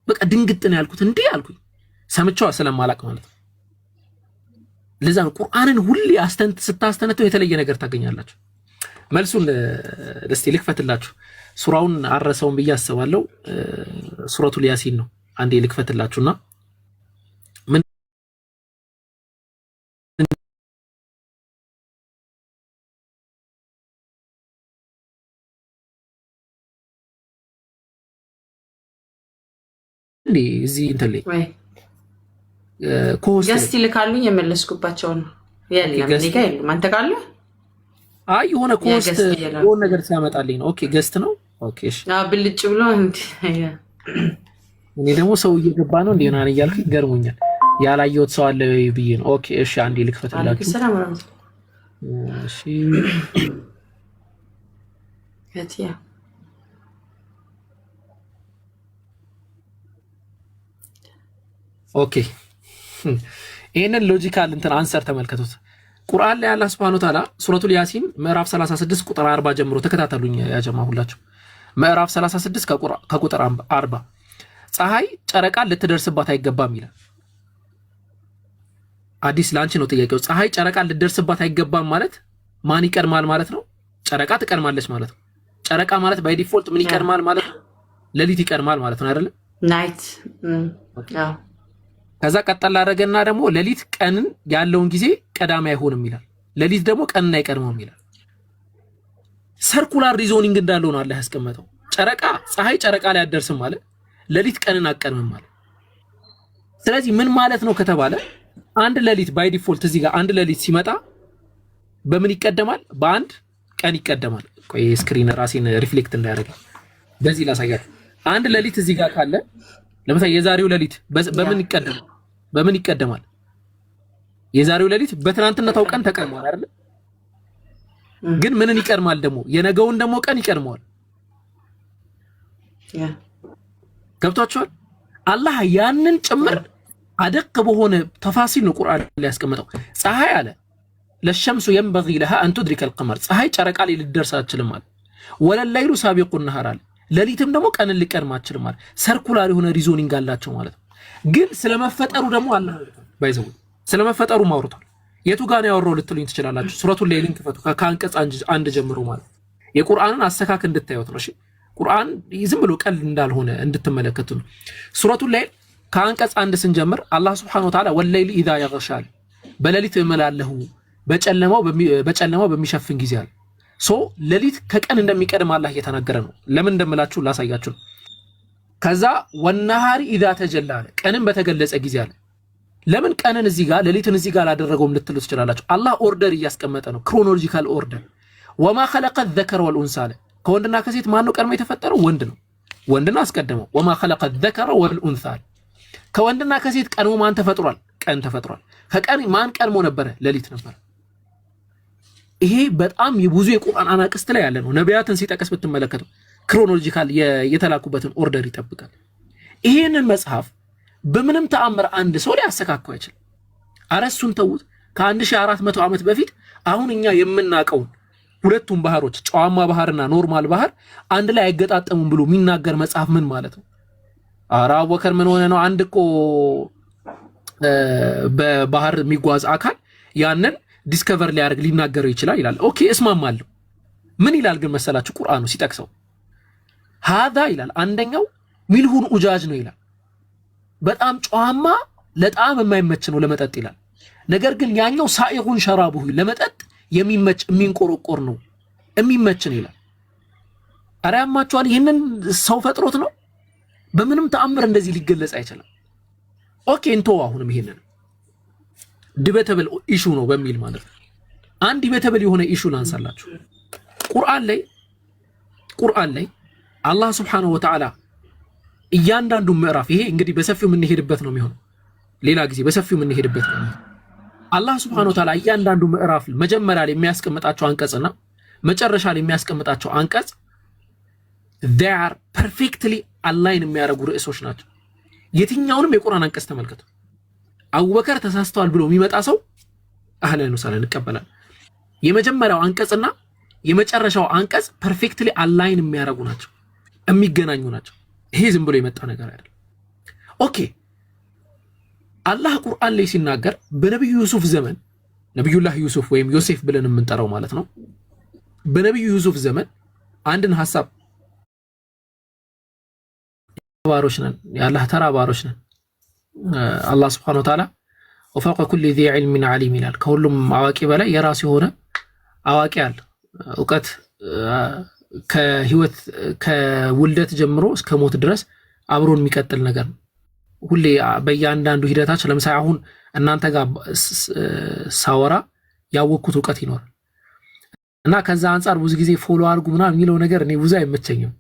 በቃ ድንግጥ ነው ያልኩት። እንዴ አልኩኝ፣ ሰምቼው ስለማላቅ ማለት ነው። ለዛ ነው ቁርአንን ሁሌ ስታስተነተው የተለየ ነገር ታገኛላችሁ። መልሱን እስቲ ልክፈትላችሁ። ሱራውን አረሰውን ብዬ አስባለሁ። ሱረቱል ያሲን ነው። አንዴ ልክፈትላችሁና እንዴ እዚህ እንትን ላይ ወይ ኮስት ገስት ይልካሉኝ የመለስኩባቸው ነው። የለም እኔ ጋር የሉም። አንተ ጋር አለ? አይ የሆነ ኮስት የሆነ ነገር ሲያመጣልኝ ነው። ኦኬ ገስት ነው። ኦኬ እሺ ብልጭ ብሎ እኔ ደግሞ ሰው እየገባ ነው እንዴ ነው እያልኩ ይገርሙኛል። ያላየሁት ሰው አለ ብዬ ነው። ኦኬ እሺ አንዴ ልክፈትላችሁ። እሺ ከቲያ ኦኬ ይሄንን ሎጂካል እንትን አንሰር ተመልከቱት። ቁርአን ላይ አላህ Subhanahu Wa Ta'ala ሱረቱል ያሲን ምዕራፍ 36 ቁጥር 40 ጀምሮ ተከታተሉኝ ያ ጀማ ሁላችሁ። ምዕራፍ 36 ከቁጥር 40 ፀሐይ ጨረቃ ልትደርስባት አይገባም ይላል። አዲስ ላንቺ ነው ጥያቄው። ፀሐይ ጨረቃ ልትደርስባት አይገባም ማለት ማን ይቀድማል ማለት ነው? ጨረቃ ትቀድማለች ማለት ነው። ጨረቃ ማለት ባይ ዲፎልት ምን ይቀድማል ማለት ነው? ሌሊት ይቀድማል ማለት ነው አይደል? ናይት አዎ። ከዛ ቀጠል አደረገና ደግሞ ሌሊት ቀንን ያለውን ጊዜ ቀዳሚ አይሆንም ይላል። ሌሊት ደግሞ ቀንን አይቀድመውም ይላል። ሰርኩላር ሪዞኒንግ እንዳለው ነው አላህ ያስቀመጠው። ጨረቃ ፀሐይ ጨረቃ ላይ አደርስም ማለት ሌሊት ቀንን አቀድምም ማለት። ስለዚህ ምን ማለት ነው ከተባለ አንድ ሌሊት ባይ ዲፎልት እዚህ ጋር አንድ ሌሊት ሲመጣ በምን ይቀደማል? በአንድ ቀን ይቀደማል። ቆይ ስክሪን ራሴን ሪፍሌክት እንዳያደርግ በዚህ ላሳያችሁ። አንድ ሌሊት እዚህ ጋር ካለ ለምሳሌ የዛሬው ሌሊት በምን ይቀደማል? በምን ይቀደማል? የዛሬው ሌሊት በትናንትናው ቀን ተቀድሟል አይደል? ግን ምንን ይቀድማል ደግሞ? የነገውን ደግሞ ቀን ይቀድመዋል። ገብቷችኋል? አላህ ያንን ጭምር አደቅ በሆነ ተፋሲል ነው ቁርአን ላይ ያስቀመጠው። ፀሐይ አለ ለሸምሱ ينبغي لها ان تدرك القمر ፀሐይ ጨረቃ ላይ ልደርስ አትችልም አለ። ወለላይሉ ሳቢቁ النهار አለ ሌሊትም ደግሞ ቀንን ሊቀድም አትችልም አለ። ሰርኩላር የሆነ ሪዞኒንግ አላቸው ማለት ነው። ግን ስለመፈጠሩ ደግሞ አላህ ባይዘው ስለመፈጠሩ ማውርቷል። የቱ ጋር ነው ያወራው ልትሉኝ ትችላላችሁ። ሱረቱል ላይልን ክፈቱ ከአንቀጽ አንድ ጀምሮ ማለት የቁርአንን አስተካክ እንድታዩት ነው። እሺ ቁርአን ዝም ብሎ ቀልድ እንዳልሆነ እንድትመለከቱ ነው። ሱረቱል ላይል ከአንቀጽ አንድ ስንጀምር አላህ Subhanahu Wa Ta'ala ወለይሊ ኢዛ ይغሻል በሌሊት እመላለሁ በጨለማው በሚሸፍን ጊዜ አለ። ሶ ሌሊት ከቀን እንደሚቀድም አላህ እየተናገረ ነው። ለምን እንደምላችሁ ላሳያችሁ። ከዛ ወነሃሪ ኢዛ ተጀላ አለ ቀንን በተገለጸ ጊዜ አለ። ለምን ቀንን እዚህ ጋር ሌሊትን እዚህ ጋር አላደረገውም ልትሉ ትችላላችሁ። አላህ ኦርደር እያስቀመጠ ነው፣ ክሮኖሎጂካል ኦርደር። ወማ خلق الذكر والانثى አለ ከወንድና ከሴት ማን ነው ቀድሞ የተፈጠረው? ወንድ ነው። ወንድና አስቀድመው ወማ خلق الذكر والانثى ከወንድና ከሴት ቀድሞ ማን ተፈጥሯል? ቀን ተፈጥሯል። ከቀን ማን ቀድሞ ነበረ? ሌሊት ነበር። ይሄ በጣም የብዙ የቁርአን አናቅስት ላይ ያለ ነው። ነቢያትን ሲጠቀስ ብትመለከቱ ክሮኖሎጂካል የተላኩበትን ኦርደር ይጠብቃል። ይሄንን መጽሐፍ በምንም ተአምር አንድ ሰው ሊያስተካክለው አይችልም። አረሱን ተውት። ከ1400 ዓመት በፊት አሁን እኛ የምናቀው ሁለቱም ባህሮች ጨዋማ ባህርና ኖርማል ባህር አንድ ላይ አይገጣጠሙም ብሎ የሚናገር መጽሐፍ ምን ማለት ነው? አራ አቡበከር ምን ሆነ ነው? አንድ እኮ በባህር የሚጓዝ አካል ያንን ዲስከቨር ሊያደርግ ሊናገረው ይችላል ይላል። ኦኬ እስማማለሁ። ምን ይላል ግን መሰላችሁ ቁርአኑ ሲጠቅሰው هذا ይላል አንደኛው ሚልሁን ኡጃጅ ነው ይላል። በጣም ጨዋማ ለጣም የማይመች ነው ለመጠጥ ይላል። ነገር ግን ያኛው ሳኢሁን ሸራቡሁ ለመጠጥ የሚመች የሚንቆረቆር ነው የሚመች ነው ይላል። አሪያማቹአል ይሄንን ሰው ፈጥሮት ነው። በምንም ተአምር እንደዚህ ሊገለጽ አይችልም። ኦኬ እንቶ አሁንም ይሄንን ዲቤተብል ኢሹ ነው በሚል ማለት ነው። አንድ ዲቤተብል የሆነ ኢሹ ላንሳላችሁ። ቁርአን ላይ አላህ Subhanahu Wa Ta'ala እያንዳንዱ ምዕራፍ ይሄ እንግዲህ በሰፊው የምንሄድበት ነው የሚሆነው። ሌላ ጊዜ በሰፊው የምንሄድበት ነው። አላህ Subhanahu Wa Ta'ala እያንዳንዱ ምዕራፍ መጀመሪያ ላይ የሚያስቀምጣቸው አንቀጽና መጨረሻ ላይ የሚያስቀምጣቸው አንቀጽ they are perfectly align የሚያደርጉ ርዕሶች ናቸው። የትኛውንም የቁርአን አንቀጽ ተመልከቱ። አቡበከር ተሳስተዋል ብሎ የሚመጣ ሰው አህለን ወሰለን እንቀበላለን። የመጀመሪያው አንቀጽና የመጨረሻው አንቀጽ ፐርፌክትሊ አላይን የሚያደርጉ ናቸው፣ የሚገናኙ ናቸው። ይሄ ዝም ብሎ የመጣ ነገር አይደለም። ኦኬ አላህ ቁርአን ላይ ሲናገር በነብዩ ዩሱፍ ዘመን ነብዩላህ ዩሱፍ ወይም ዮሴፍ ብለን የምንጠራው ማለት ነው። በነብዩ ዩሱፍ ዘመን አንድን ሐሳብ ባሮች ነን፣ የአላህ ተራ ባሮች ነን። አላህ Subhanahu Wa Ta'ala ወፈቀ ኩሊ ذي علم عليم ይላል። ከሁሉም አዋቂ በላይ የራሱ የሆነ አዋቂ አለ። ዕውቀት ከህይወት ከውልደት ጀምሮ እስከ ሞት ድረስ አብሮን የሚቀጥል ነገር ነው። ሁሌ በእያንዳንዱ ሂደታችን ለምሳሌ አሁን እናንተ ጋር ሳወራ ያወቅኩት እውቀት ይኖራል እና ከዛ አንፃር ብዙ ጊዜ ፎሎ አድርጉ ምናምን የሚለው ነገር እኔ ብዙ አይመቸኝም።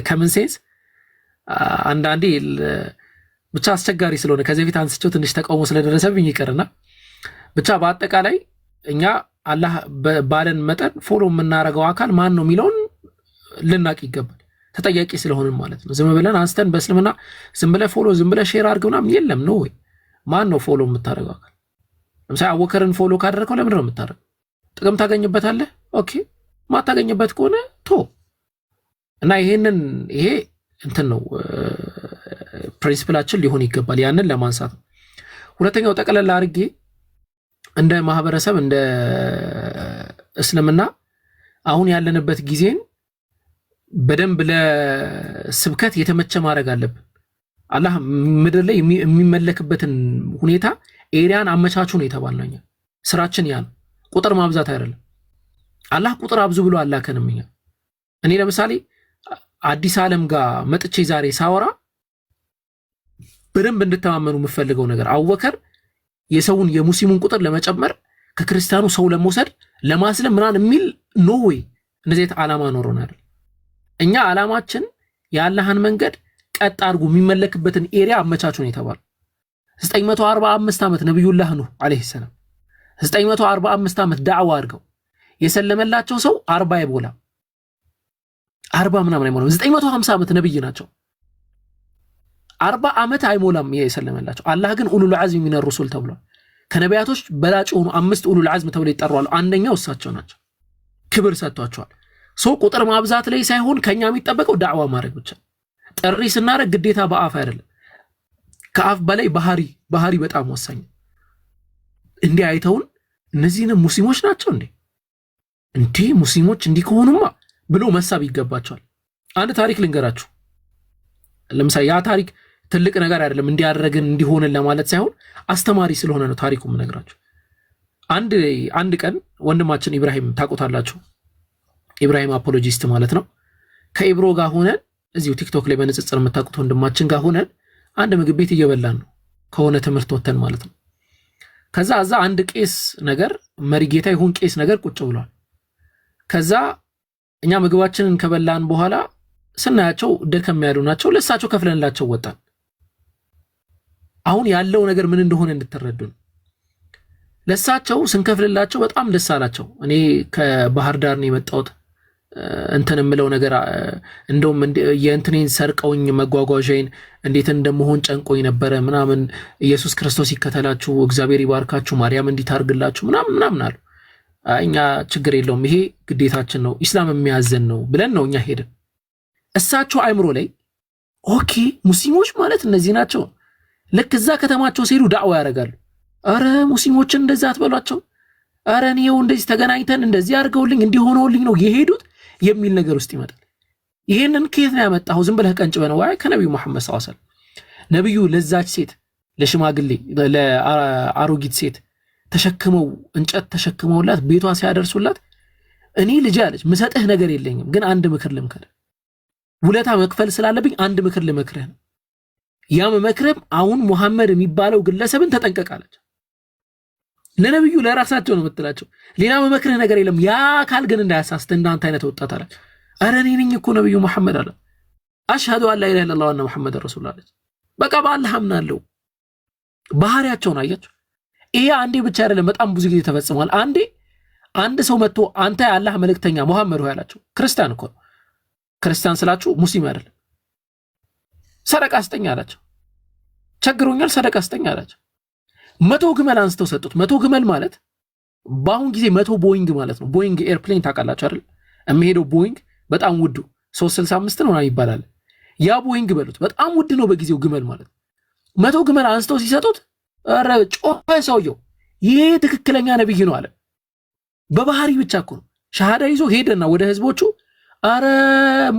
ከምን ሴንስ አንዳንዴ ብቻ አስቸጋሪ ስለሆነ ከዚህ በፊት አንስቼው ትንሽ ተቃውሞ ስለደረሰብኝ ይቀርና ብቻ በአጠቃላይ እኛ አላህ ባለን መጠን ፎሎ የምናደርገው አካል ማን ነው የሚለውን ልናቅ ይገባል። ተጠያቂ ስለሆንን ማለት ነው። ዝም ብለን አንስተን በእስልምና ዝም ብለህ ፎሎ ዝም ብለህ ሼር አድርገው ምናምን የለም ነው ወይ? ማን ነው ፎሎ የምታደርገው አካል? ለምሳሌ አቡበከርን ፎሎ ካደረገው ለምንድን ነው የምታደርገው? ጥቅም ታገኝበታለህ። ኦኬ ማታገኝበት ከሆነ ቶ እና ይሄ እንትን ነው ፕሪንሲፕላችን ሊሆን ይገባል። ያንን ለማንሳት ነው። ሁለተኛው ጠቅለል አድርጌ እንደ ማህበረሰብ እንደ እስልምና አሁን ያለንበት ጊዜን በደንብ ለስብከት የተመቸ ማድረግ አለብን። አላህ ምድር ላይ የሚመለክበትን ሁኔታ ኤሪያን አመቻቹ ነው የተባልነው። እኛ ስራችን ያ ነው፣ ቁጥር ማብዛት አይደለም። አላህ ቁጥር አብዙ ብሎ አላከንም። እኔ ለምሳሌ አዲስ ዓለም ጋር መጥቼ ዛሬ ሳወራ በደንብ እንድተማመኑ የምፈልገው ነገር አቡበከር የሰውን የሙስሊሙን ቁጥር ለመጨመር ከክርስቲያኑ ሰው ለመውሰድ ለማስለም ምናምን የሚል ኖ ዌይ እንደዚህ ዓላማ ኖሮን አይደል። እኛ ዓላማችን የአላህን መንገድ ቀጥ አድርጎ የሚመለክበትን ኤሪያ አመቻቹ ነው የተባለው። 945 ዓመት ነብዩላህ ኑህ አለይሂ ሰላም 945 ዓመት ዳዕዋ አድርገው የሰለመላቸው ሰው 40 አይሞላም፣ 40 ምናምን አይሞላም። 950 ዓመት ነብይ ናቸው፣ 40 ዓመት አይሞላም የሰለመላቸው። አላህ ግን ኡሉል ዐዝም ሚነ ሩሱል ተብሏል። ከነቢያቶች በላጭ የሆኑ 5 ኡሉል ዐዝም ተብለው ይጠራሉ። አንደኛው እሳቸው ናቸው። ክብር ሰጥቷቸዋል። ሰው ቁጥር ማብዛት ላይ ሳይሆን ከኛ የሚጠበቀው ዳዕዋ ማድረግ ብቻ። ጥሪ ስናደርግ ግዴታ በአፍ አይደለም፣ ከአፍ በላይ ባህሪ በጣም ወሳኝ። እንዲህ አይተውን እነዚህንም ሙስሊሞች ናቸው እንዴ ሙስሊሞች እንዲህ ከሆኑማ ብሎ መሳብ ይገባቸዋል። አንድ ታሪክ ልንገራችሁ። ለምሳሌ ያ ታሪክ ትልቅ ነገር አይደለም እንዲያደርግን እንዲሆንን ለማለት ሳይሆን አስተማሪ ስለሆነ ነው ታሪኩን የምነግራችሁ። አንድ ቀን ወንድማችን ኢብራሂም ታውቁታላችሁ፣ ኢብራሂም አፖሎጂስት ማለት ነው። ከኢብሮ ጋር ሆነን እዚሁ ቲክቶክ ላይ በንጽጽር የምታውቁት ወንድማችን ጋር ሆነን አንድ ምግብ ቤት እየበላን ነው፣ ከሆነ ትምህርት ወተን ማለት ነው። ከዛ አንድ ቄስ ነገር መሪጌታ ይሁን ቄስ ነገር ቁጭ ብሏል። ከዛ እኛ ምግባችንን ከበላን በኋላ ስናያቸው ደከም ያሉ ናቸው። ለሳቸው ከፍለንላቸው ወጣን። አሁን ያለው ነገር ምን እንደሆነ እንድትረዱ ነው። ለሳቸው ስንከፍልላቸው በጣም ደስ አላቸው። እኔ ከባህር ዳር ነው የመጣሁት እንትን የምለው ነገር እንደውም የእንትኔን ሰርቀውኝ መጓጓዣዬን እንዴት እንደመሆን ጨንቆኝ ነበረ ምናምን። ኢየሱስ ክርስቶስ ይከተላችሁ፣ እግዚአብሔር ይባርካችሁ፣ ማርያም እንዲታርግላችሁ ምናምን አሉ። እኛ ችግር የለውም ይሄ ግዴታችን ነው ኢስላም የሚያዘን ነው ብለን ነው እኛ ሄድን። እሳቸው አይምሮ ላይ ኦኬ ሙስሊሞች ማለት እነዚህ ናቸው። ልክ እዛ ከተማቸው ሲሄዱ ዳዕዋ ያደርጋሉ። አረ ሙስሊሞችን እንደዛ አትበሏቸው፣ አረ እኔው እንደዚህ ተገናኝተን እንደዚህ አድርገውልኝ እንዲሆነውልኝ ነው የሄዱት የሚል ነገር ውስጥ ይመጣል። ይሄንን ከየት ነው ያመጣው? ዝም ብለህ ቀንጭበህ ነው? አይ ከነብዩ መሐመድ ሰለላሁ ዐለይሂ ወሰለም ነብዩ ለዛች ሴት ለሽማግሌ ለአሮጊት ሴት ተሸክመው እንጨት ተሸክመውላት ቤቷ ሲያደርሱላት እኔ ልጅ አለች ምሰጥህ ነገር የለኝም፣ ግን አንድ ምክር ልምከርህ፣ ውለታ መክፈል ስላለብኝ አንድ ምክር ልመክርህ ነው። ያም መክረም አሁን መሐመድ የሚባለው ግለሰብን ተጠንቀቃለች። ለነብዩ ለራሳቸው ነው የምትላቸው። ሌላ መመክርህ ነገር የለም። ያ አካል ግን እንዳያሳስት እንዳንተ አይነት ወጣት አለች። አረ እኔ ነኝ እኮ ነብዩ መሐመድ አለ። አሽሃዱ አን ላ ኢላሃ ኢለላህ ወአነ ሙሐመድ ረሱሉላህ አለች። በቃ በአላህ አምናለሁ። ባህሪያቸውን አያችሁ። ይሄ አንዴ ብቻ አይደለም፣ በጣም ብዙ ጊዜ ተፈጽሟል። አንድ ሰው መጥቶ አንተ የአላህ መልእክተኛ መሐመድ ሆይ አላቸው። ክርስቲያን እኮ ክርስቲያን ስላችሁ ሙስሊም አይደለም። ሰደቃ ስጠኝ አላቸው። ቸግሮኛል ሰደቃ ስጠኝ አላቸው። 100 ግመል አንስተው ሰጡት። 100 ግመል ማለት በአሁን ጊዜ 100 ቦይንግ ማለት ነው። ቦይንግ ኤርፕሌን ታውቃላችሁ አይደል? የሚሄደው ቦይንግ በጣም ውዱ 365 ነው ይባላል። ያ ቦይንግ በሉት በጣም ውድ ነው በጊዜው ግመል ማለት። 100 ግመል አንስተው ሲሰጡት አረ ጮኸ ሰውየው። ይሄ ትክክለኛ ነብይ ነው አለ። በባህሪ ብቻ እኮ ነው ሸሃዳ ይዞ ሄደና ወደ ህዝቦቹ አረ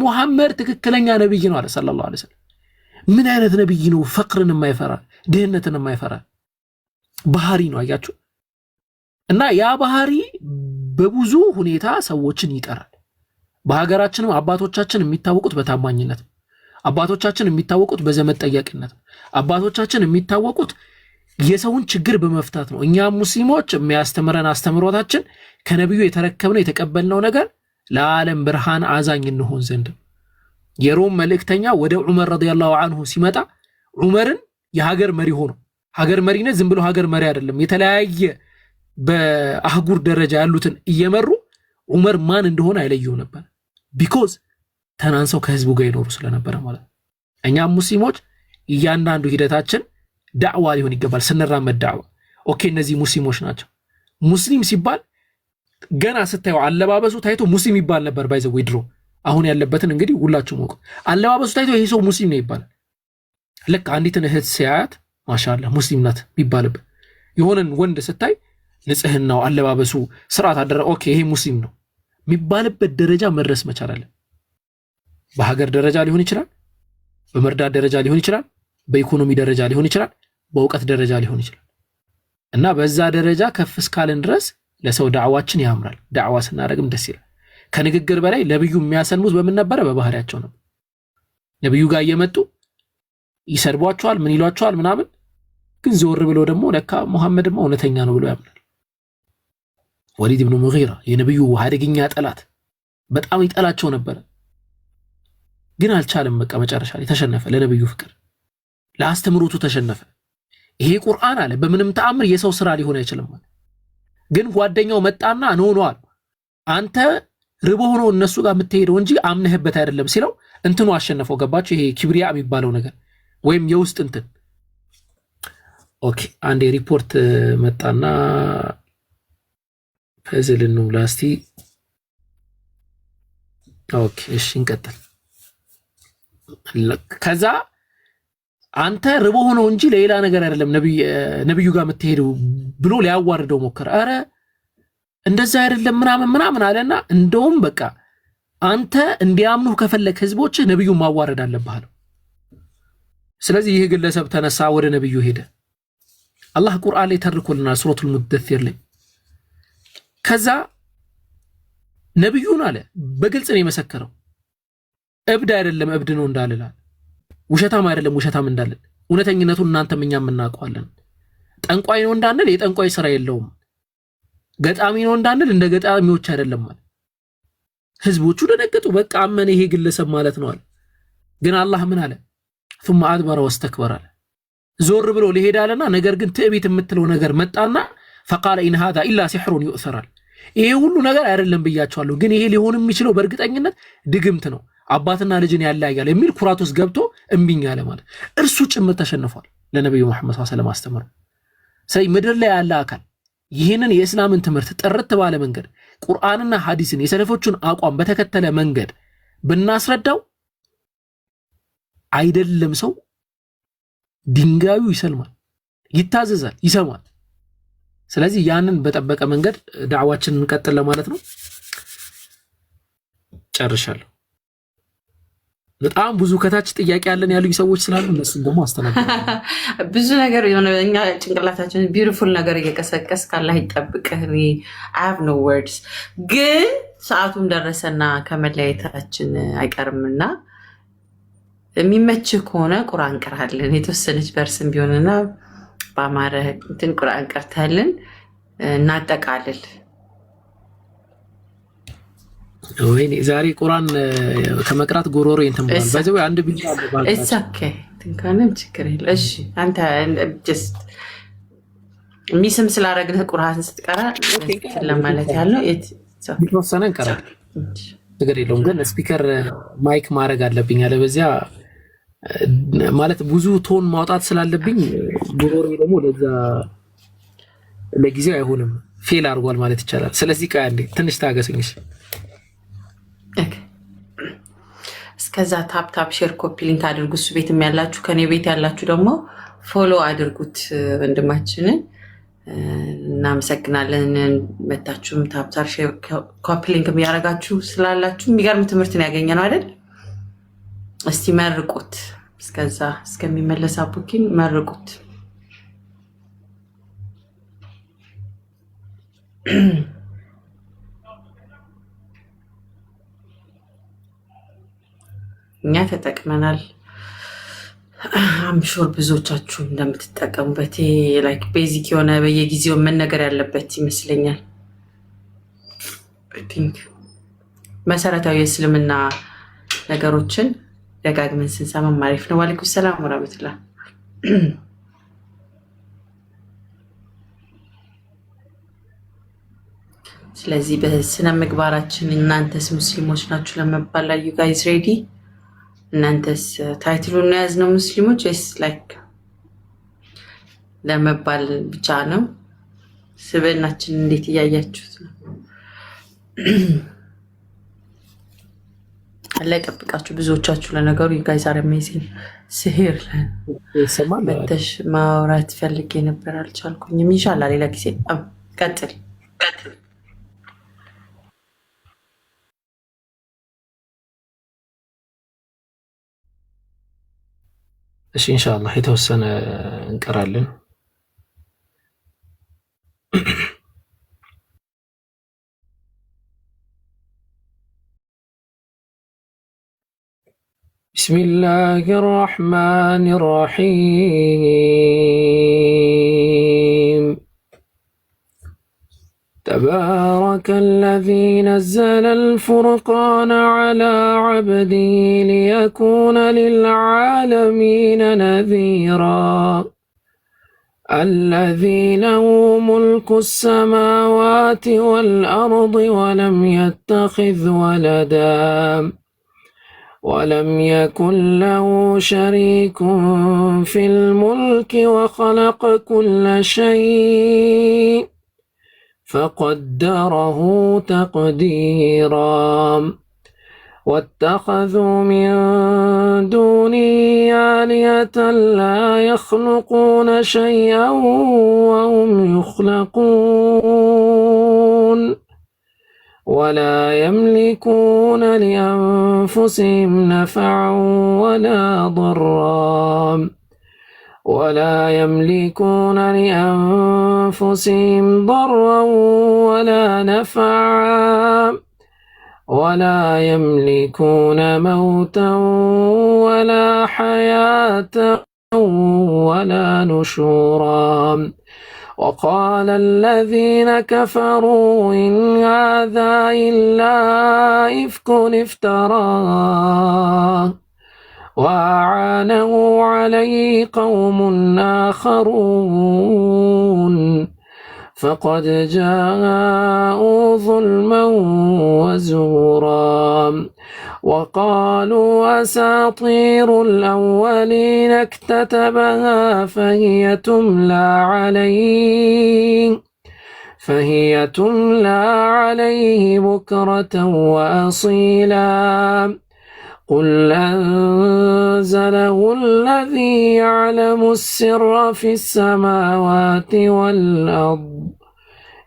ሙሐመድ ትክክለኛ ነብይ ነው አለ ሰለላሁ ዐለይሂ ወሰለም። ምን አይነት ነብይ ነው? ፈቅርን የማይፈራ ድህነትን የማይፈራ ባህሪ ነው። አያችሁ። እና ያ ባህሪ በብዙ ሁኔታ ሰዎችን ይጠራል። በሀገራችንም አባቶቻችን የሚታወቁት በታማኝነት ነው። አባቶቻችን የሚታወቁት በዘመድ ጠያቂነት ነው። አባቶቻችን የሚታወቁት የሰውን ችግር በመፍታት ነው። እኛ ሙስሊሞች የሚያስተምረን አስተምሮታችን ከነብዩ የተረከብነው የተቀበልነው ነገር ለዓለም ብርሃን አዛኝ እንሆን ዘንድ። የሮም መልእክተኛ ወደ ዑመር ረዲየላሁ ዐንሁ ሲመጣ ዑመርን የሀገር መሪ ሆኖ ሀገር መሪነት ዝም ብሎ ሀገር መሪ አይደለም፣ የተለያየ በአህጉር ደረጃ ያሉትን እየመሩ ዑመር ማን እንደሆነ አይለየው ነበር። ቢኮዝ ተናንሰው ከህዝቡ ጋር ይኖሩ ስለነበረ ማለት ነው። እኛም ሙስሊሞች እያንዳንዱ ሂደታችን ዳዕዋ ሊሆን ይገባል። ስንራመድ ዳዕዋ ኦኬ፣ እነዚህ ሙስሊሞች ናቸው። ሙስሊም ሲባል ገና ስታየው አለባበሱ ታይቶ ሙስሊም ይባል ነበር ባይዘው ድሮ። አሁን ያለበትን እንግዲህ ሁላችሁም ወቁ። አለባበሱ ታይቶ ይሄ ሰው ሙስሊም ነው ይባላል። ልክ አንዲትን እህት ሲያያት ማሻአላህ ሙስሊም ናት ይባልበት። የሆነን ወንድ ስታይ ንጽህናው፣ አለባበሱ ስርዓት አደረ ኦኬ ይሄ ሙስሊም ነው የሚባልበት ደረጃ መድረስ መቻል አለ። በሀገር ደረጃ ሊሆን ይችላል፣ በመርዳት ደረጃ ሊሆን ይችላል፣ በኢኮኖሚ ደረጃ ሊሆን ይችላል፣ በእውቀት ደረጃ ሊሆን ይችላል። እና በዛ ደረጃ ከፍ እስካልን ድረስ ለሰው ዳዕዋችን ያምራል። ዳዕዋ ስናደርግም ደስ ይላል። ከንግግር በላይ ነብዩ የሚያሰልሙት በምን ነበረ? በባህሪያቸው ነው። ነብዩ ጋር እየመጡ ይሰድቧቸዋል፣ ምን ይሏቸዋል ምናምን፣ ግን ዞር ብሎ ደግሞ ለካ መሐመድማ እውነተኛ ነው ብሎ ያምናል። ወሊድ ኢብኑ ሙጊራ የነብዩ አደገኛ ጠላት፣ በጣም ይጠላቸው ነበር፣ ግን አልቻለም። በቃ መጨረሻ ላይ ተሸነፈ። ለነብዩ ፍቅር ለአስተምሮቱ ተሸነፈ። ይሄ ቁርአን አለ በምንም ተአምር የሰው ስራ ሊሆን አይችልም። ግን ጓደኛው መጣና ነውኗል አንተ ርቦ ሆኖ እነሱ ጋር የምትሄደው እንጂ አምነህበት አይደለም ሲለው እንትኑ አሸነፈው። ገባችሁ? ይሄ ኪብሪያ የሚባለው ነገር ወይም የውስጥ እንትን። ኦኬ አንዴ ሪፖርት መጣና ፈዝልን ነው ላስቲ። ኦኬ እሺ እንቀጥል። ከዛ አንተ ርቦ ሆኖ እንጂ ሌላ ነገር አይደለም ነብዩ ጋር የምትሄደው ብሎ ሊያዋርደው ሞከረ። አረ እንደዛ አይደለም ምናምን አለና እንደውም በቃ አንተ እንዲያምኑ ከፈለክ ህዝቦች ነብዩ ማዋረድ አለብህ አለው። ስለዚህ ይህ ግለሰብ ተነሳ፣ ወደ ነብዩ ሄደ። አላህ ቁርአን ላይ ተርኮልናል ሱረቱል ሙደሲር ላይ። ከዛ ነብዩን አለ በግልጽ ነው የመሰከረው። እብድ አይደለም እብድ ነው እንዳልላል፣ ውሸታም አይደለም ውሸታም እንዳልል፣ እውነተኝነቱን እናንተም እኛም እናውቀዋለን። ጠንቋይ ነው እንዳንል የጠንቋይ ስራ የለውም፣ ገጣሚ ነው እንዳንል እንደ ገጣሚዎች አይደለም ማለት። ህዝቦቹ ደነገጡ። በቃ አመነ ይሄ ግለሰብ ማለት ነው አለ። ግን አላህ ምን አለ? ثم أدبر واستكبر አለ። ዞር ብሎ ሊሄዳልና ነገር ግን ትዕቢት የምትለው ነገር መጣና فقال إن هذا إلا سحر يؤثر አለ። ይሄ ሁሉ ነገር አይደለም ብያቸዋለሁ፣ ግን ይሄ ሊሆን የሚችለው በእርግጠኝነት ድግምት ነው፣ አባትና ልጅን ያለያያል የሚል ኩራት ውስጥ ገብቶ እምቢኝ አለ ማለት። እርሱ ጭምር ተሸንፏል ለነብዩ መሐመድ ሰለላሁ ዐለይሂ ወሰለም አስተምሮ። ምድር ላይ ያለ አካል ይህንን የእስላምን ትምህርት ጥርት ባለ መንገድ ቁርአንና ሐዲስን የሰለፎቹን አቋም በተከተለ መንገድ ብናስረዳው አይደለም ሰው ድንጋዩ ይሰልማል፣ ይታዘዛል፣ ይሰማል። ስለዚህ ያንን በጠበቀ መንገድ ዳዕዋችንን እንቀጥል ለማለት ነው። ጨርሻለሁ። በጣም ብዙ ከታች ጥያቄ ያለን ያሉኝ ሰዎች ስላሉ እነሱን ደግሞ አስተናግዳለሁ። ብዙ ነገር የሆነ እኛ ጭንቅላታችን ቢዩቲፉል ነገር እየቀሰቀስ ካላህ ይጠብቅህ። I have no words። ግን ሰዓቱም ደረሰና ከመለያየታችን አይቀርምና የሚመችህ ከሆነ ቁርአን ቀራልን የተወሰነች በርስም ቢሆንና በአማረ እንትን ቁርአን ቀርተልን እናጠቃልል። ወይኔ ዛሬ ቁርአን ከመቅራት ጎሮሮ እንተምባል ባይዘው አንድ ቢል አለ ባል it's okay ትንካንም ችግር የለ። እሺ አንተ just ሚስም ስላረግነህ ቁርአን ስትቀራ ለማለት ያለው የተወሰነ እንቀራለን ነገር የለውም። ግን ስፒከር ማይክ ማድረግ አለብኝ አለ በዚያ ማለት ብዙ ቶን ማውጣት ስላለብኝ ጎሮሮ ደግሞ ለዛ ለጊዜው አይሆንም፣ ፌል አድርጓል ማለት ይቻላል። ስለዚህ አንዴ ትንሽ ታገሱኝ። እስከዛ ታፕ ሼር ኮፒ ሊንክ አድርጉ። እሱ ቤትም ያላችሁ ከኔ ቤት ያላችሁ ደግሞ ፎሎ አድርጉት ወንድማችንን። እናመሰግናለን። መታችሁም ታፕ ሼር ኮፒ ሊንክ የሚያደርጋችሁ ስላላችሁ የሚገርም ትምህርትን ያገኘነው አይደል? እስቲ መርቁት። እስከዛ እስከሚመለስ አቡኪን መርቁት። እኛ ተጠቅመናል። አምሹር ብዙዎቻችሁ እንደምትጠቀሙበት ላይክ ቤዚክ የሆነ በየጊዜው መነገር ያለበት ይመስለኛል። አይ ቲንክ መሰረታዊ የእስልምና ነገሮችን ደጋግመን ስንሰማ ማሪፍ ነው። ዋሌኩም ሰላም ወራህመቱላህ። ስለዚህ በስነ ምግባራችን እናንተስ ሙስሊሞች ናችሁ ለመባል ላይ ዩ ጋይስ ሬዲ? እናንተስ ታይትሉን ነው ያዝነው ሙስሊሞች ወይስ ላይክ ለመባል ብቻ ነው? ስብዕናችን እንዴት እያያችሁት ነው? አላህ ይጠብቃችሁ ብዙዎቻችሁ። ለነገሩ ዩ ጋይስ አር አሜዚንግ። ስሄር መተሽ ማውራት ፈልጌ ነበር አልቻልኩኝም። ኢንሻአላህ ሌላ ጊዜ ቀጥል። እሺ ኢንሻአላህ የተወሰነ እንቀራለን። ቢስሚላሂር ረህማኒር ረሂም تبارك الذي نزل الفرقان على عبده ليكون للعالمين نذيرا الذي له ملك السماوات والأرض ولم يتخذ ولدا ولم يكن له شريك في الملك وخلق كل شيء فقدره تقديرا واتخذوا من دونه آلهة لا يخلقون شيئا وهم يخلقون ولا يملكون لأنفسهم نفعا ولا ضرا ولا يملكون لأنفسهم ضرا ولا نفعا ولا يملكون موتا ولا حياة ولا نشورا وقال الذين كفروا إن هذا إلا إفك افتراه وأعانه عليه قوم آخرون فقد جاءوا ظلما وزورا وقالوا أساطير الأولين اكتتبها فهي تملى عليه بكرة وأصيلا قل أنزله الذي يعلم السر في السماوات والأرض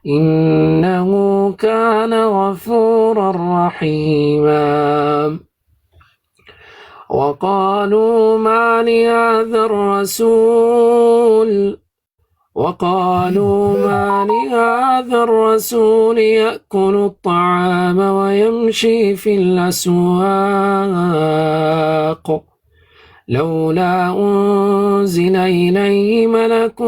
إنه كان غفورا رحيما وقالوا ما لهذا الرسول يأكل الطعام ويمشي في الأسواق لولا أنزل إليه ملك